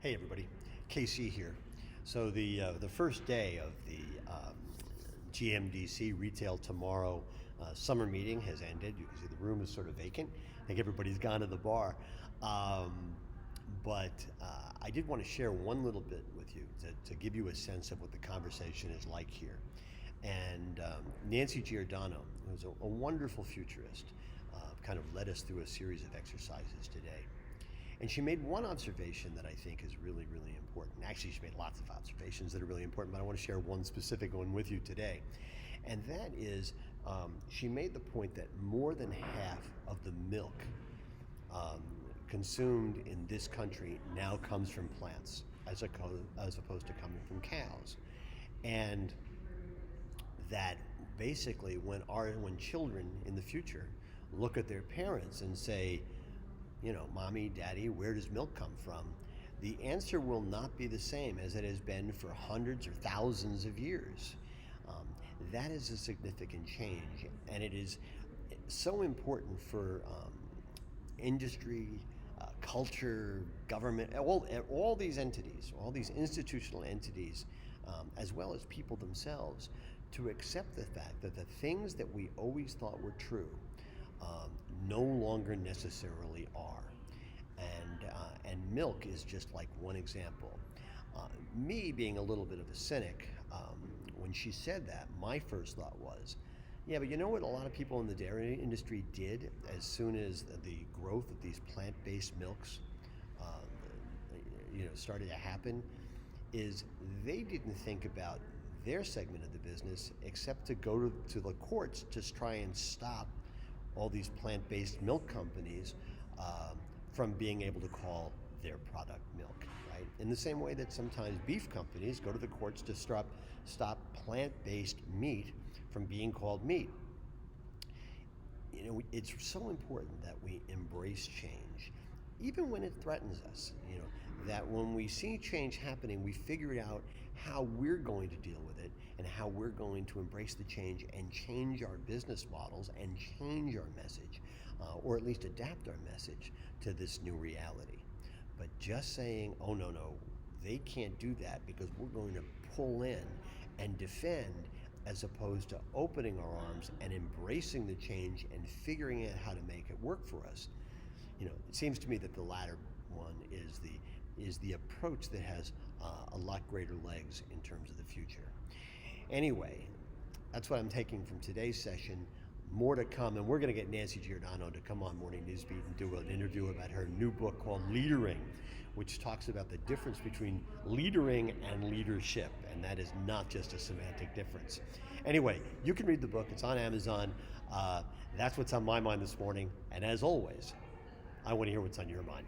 Hey everybody, KC here. So the first day of the GMDC Retail Tomorrow summer meeting has ended. You can see the room is sort of vacant. I think everybody's gone to the bar. But I did want to share one little bit with you to give you a sense of what the conversation is like here. And Nancy Giordano, who's a wonderful futurist, kind of led us through a series of exercises today. And she made one observation that I think is really, really important. Actually, she made lots of observations that are really important, but I want to share one specific one with you today. And that is, she made the point that more than half of the milk consumed in this country now comes from plants, as opposed to coming from cows. And that basically when children in the future look at their parents and say, mommy, daddy, where does milk come from? The answer will not be the same as it has been for hundreds or thousands of years. That is a significant change, and it is so important for industry, culture, government, all these entities, all these institutional entities, as well as people themselves, to accept the fact that the things that we always thought were true no longer necessarily are. And milk is just like one example. Me being a little bit of a cynic, when she said that, my first thought was, yeah, but you know what a lot of people in the dairy industry did as soon as the growth of these plant-based milks started to happen, is they didn't think about their segment of the business except to go to the courts to try and stop all these plant-based milk companies from being able to call their product milk, right? In the same way that sometimes beef companies go to the courts to stop plant-based meat from being called meat. It's so important that we embrace change, even when it threatens us. That when we see change happening, we figure out how we're going to deal with it and how we're going to embrace the change and change our business models and change our message, or at least adapt our message to this new reality. But just saying, oh no, they can't do that because we're going to pull in and defend, as opposed to opening our arms and embracing the change and figuring out how to make it work for us. It seems to me that the latter one is the approach that has a lot greater legs in terms of the future. Anyway, that's what I'm taking from today's session. More to come, and we're going to get Nancy Giordano to come on Morning Newsbeat and do an interview about her new book called Leadering, which talks about the difference between leadering and leadership, and that is not just a semantic difference. Anyway, you can read the book. It's on Amazon. That's what's on my mind this morning, and as always, I want to hear what's on your mind.